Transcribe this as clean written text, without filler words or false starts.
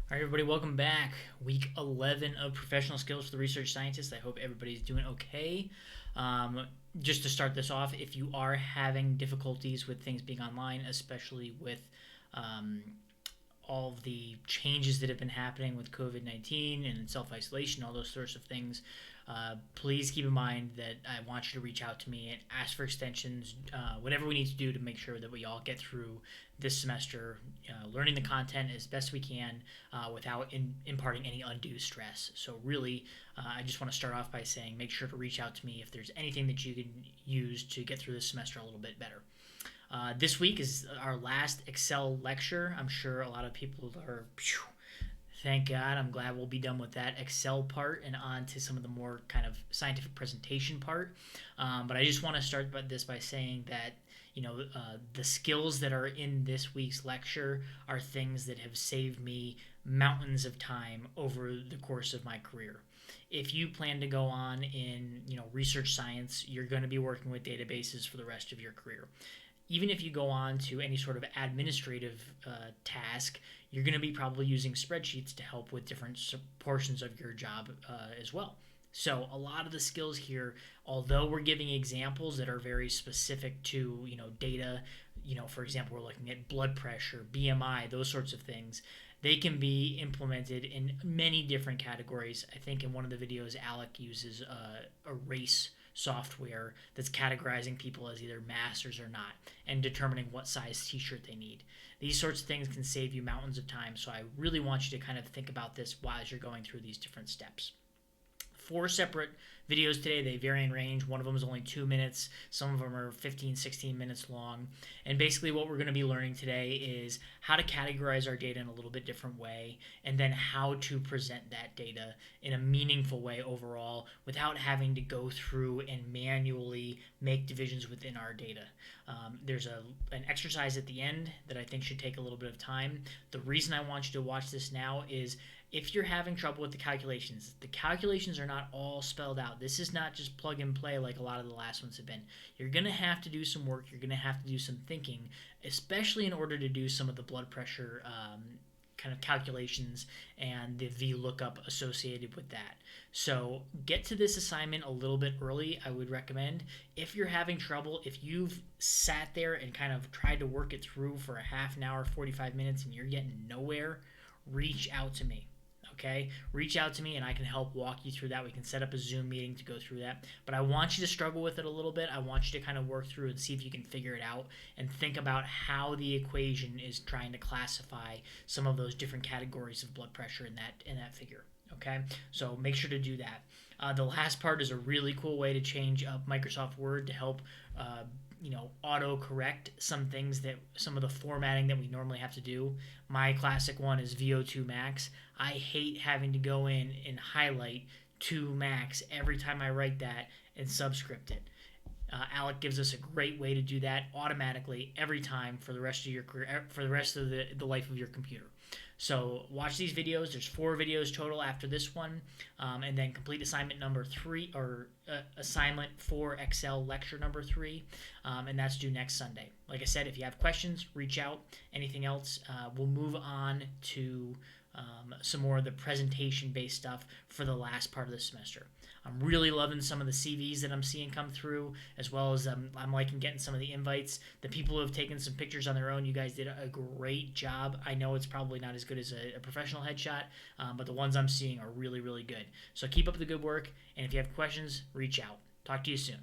All right, everybody, welcome back. Week 11 of Professional Skills for the Research Scientist. I hope everybody's doing okay. Just to start this off, if you are having difficulties with things being online, especially with um, all of the changes that have been happening with COVID 19 and self isolation, all those sorts of things, please keep in mind that I want you to reach out to me and ask for extensions, whatever we need to do to make sure that we all get through this semester, learning the content as best we can without imparting any undue stress. So, really, I just want to start off by saying make sure to reach out to me if there's anything that you can use to get through this semester a little bit better. This week is our last Excel lecture. I'm sure a lot of people are, thank God, I'm glad we'll be done with that Excel part and on to some of the more kind of scientific presentation part. But I just want to start this by saying that the skills that are in this week's lecture are things that have saved me mountains of time over the course of my career. If you plan to go on in research science, you're going to be working with databases for the rest of your career. Even if you go on to any sort of administrative task, you're going to be probably using spreadsheets to help with different portions of your job as well. So a lot of the skills here, although we're giving examples that are very specific to data, for example, we're looking at blood pressure, BMI, those sorts of things. They can be implemented in many different categories. I think in one of the videos, Alec uses a race software that's categorizing people as either masters or not and determining what size t-shirt they need. These sorts of things can save you mountains of time, so I really want you to kind of think about this while you're going through these different steps. 4 separate videos today. They vary in range. One of them is only 2 minutes. Some of them are 15, 16 minutes long. And basically what we're going to be learning today is how to categorize our data in a little bit different way, and then how to present that data in a meaningful way overall without having to go through and manually make divisions within our data. There's an exercise at the end that I think should take a little bit of time. The reason I want you to watch this now is if you're having trouble with the calculations are not all spelled out. This is not just plug and play like a lot of the last ones have been. You're going to have to do some work. You're going to have to do some thinking, especially in order to do some of the blood pressure kind of calculations and the VLOOKUP associated with that. So get to this assignment a little bit early, I would recommend. If you're having trouble, if you've sat there and kind of tried to work it through for a half an hour, 45 minutes, and you're getting nowhere, reach out to me. Okay, reach out to me and I can help walk you through that. We can set up a Zoom meeting to go through that. But I want you to struggle with it a little bit. I want you to kind of work through and see if you can figure it out and think about how the equation is trying to classify some of those different categories of blood pressure in that figure. Okay, so make sure to do that. The last part is a really cool way to change up Microsoft Word to help auto correct some of the formatting that we normally have to do. My classic one is VO2 max. I hate having to go in and highlight 2 max every time I write that and subscript it. Alec gives us a great way to do that automatically every time for the rest of your career, for the rest of the life of your computer. So watch these videos. There's 4 videos total after this one, and then complete assignment number 3 or assignment for Excel lecture number 3, and that's due next Sunday. Like I said, if you have questions, reach out. Anything else, we'll move on to some more of the presentation-based stuff for the last part of the semester. I'm really loving some of the CVs that I'm seeing come through, as well as I'm liking getting some of the invites. The people who have taken some pictures on their own, you guys did a great job. I know it's probably not as good as a professional headshot, but the ones I'm seeing are really, really good. So keep up the good work, and if you have questions, reach out. Talk to you soon.